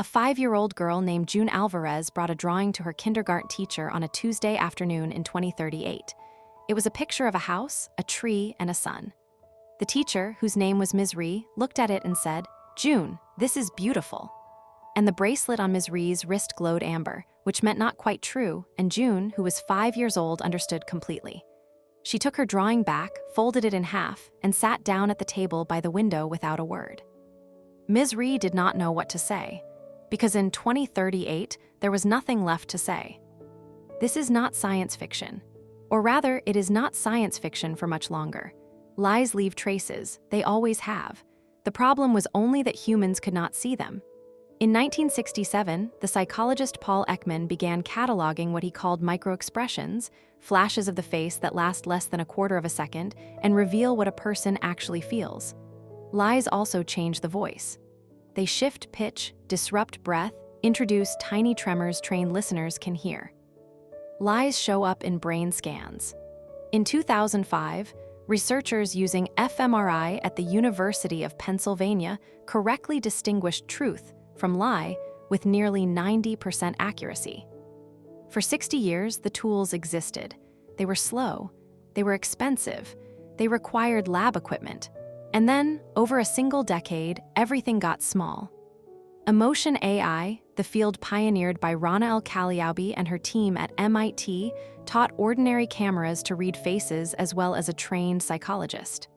A 5-year-old girl named June Alvarez brought a drawing to her kindergarten teacher on a Tuesday afternoon in 2038. It was a picture of a house, a tree, and a sun. The teacher, whose name was Ms. Ree, looked at it and said, "June, this is beautiful." And the bracelet on Ms. Ree's wrist glowed amber, which meant not quite true, and June, who was 5 years old, understood completely. She took her drawing back, folded it in half, and sat down at the table by the window without a word. Ms. Ree did not know what to say, because in 2038, there was nothing left to say. This is not science fiction. Or rather, it is not science fiction for much longer. Lies leave traces, they always have. The problem was only that humans could not see them. In 1967, the psychologist Paul Ekman began cataloging what he called microexpressions, flashes of the face that last less than a quarter of a second and reveal what a person actually feels. Lies also change the voice. They shift pitch, disrupt breath, introduce tiny tremors trained listeners can hear. Lies show up in brain scans. In 2005, researchers using fMRI at the University of Pennsylvania correctly distinguished truth from lie with nearly 90% accuracy. For 60 years, the tools existed. They were slow, they were expensive, they required lab equipment. And then, over a single decade, everything got small. Emotion AI, the field pioneered by Rana El-Kalioubi and her team at MIT, taught ordinary cameras to read faces as well as a trained psychologist.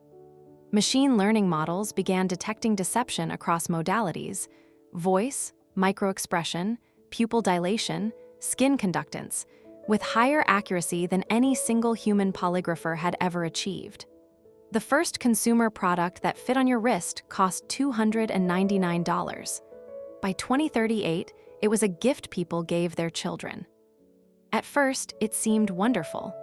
Machine learning models began detecting deception across modalities: voice, microexpression, pupil dilation, skin conductance, with higher accuracy than any single human polygrapher had ever achieved. The first consumer product that fit on your wrist cost $299. By 2038, it was a gift people gave their children. At first, it seemed wonderful.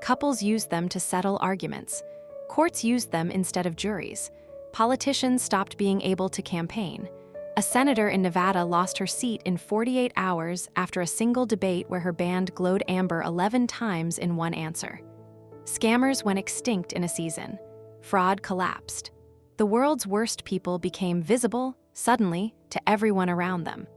Couples used them to settle arguments. Courts used them instead of juries. Politicians stopped being able to campaign. A senator in Nevada lost her seat in 48 hours after a single debate where her band glowed amber 11 times in one answer. Scammers went extinct in a season. Fraud collapsed. The world's worst people became visible, suddenly, to everyone around them.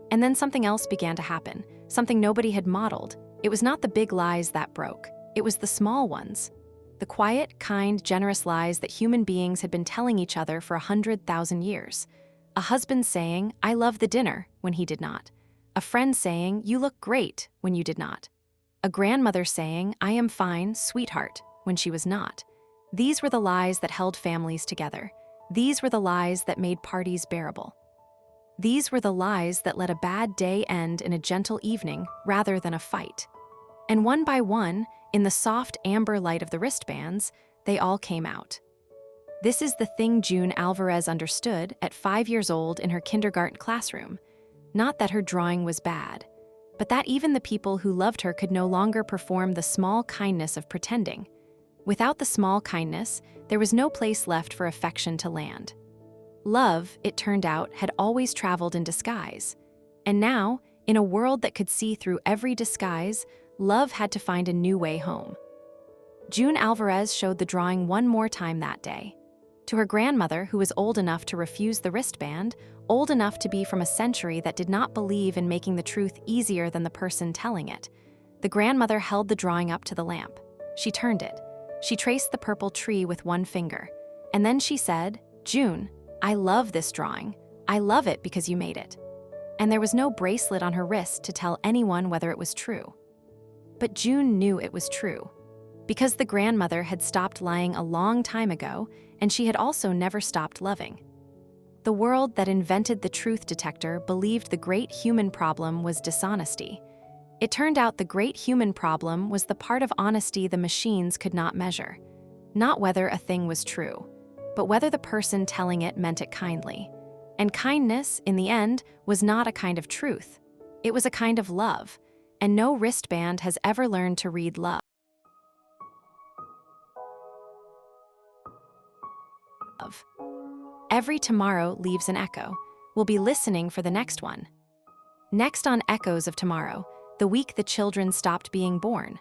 And then something else began to happen, something nobody had modeled. It was not the big lies that broke. It was the small ones. The quiet, kind, generous lies that human beings had been telling each other for 100,000 years. A husband saying, "I love the dinner," when he did not. A friend saying, "You look great," when you did not. A grandmother saying, "I am fine, sweetheart," when she was not. These were the lies that held families together. These were the lies that made parties bearable. These were the lies that let a bad day end in a gentle evening rather than a fight. And one by one, in the soft amber light of the wristbands, they all came out. This is the thing June Alvarez understood at 5 years old in her kindergarten classroom. Not that her drawing was bad, but that even the people who loved her could no longer perform the small kindness of pretending. Without the small kindness, there was no place left for affection to land. Love, it turned out, had always traveled in disguise. And now, in a world that could see through every disguise, love had to find a new way home. June Alvarez showed the drawing one more time that day. To her grandmother, who was old enough to refuse the wristband, old enough to be from a century that did not believe in making the truth easier than the person telling it, the grandmother held the drawing up to the lamp. She turned it. She traced the purple tree with one finger. And then she said, "June, I love this drawing. I love it because you made it." And there was no bracelet on her wrist to tell anyone whether it was true. But June knew it was true. Because the grandmother had stopped lying a long time ago, and she had also never stopped loving. The world that invented the truth detector believed the great human problem was dishonesty. It turned out the great human problem was the part of honesty the machines could not measure. Not whether a thing was true, but whether the person telling it meant it kindly. And kindness, in the end, was not a kind of truth. It was a kind of love, and no wristband has ever learned to read love. Every tomorrow leaves an echo. We'll be listening for the next one. Next on Echoes of Tomorrow, the week the children stopped being born.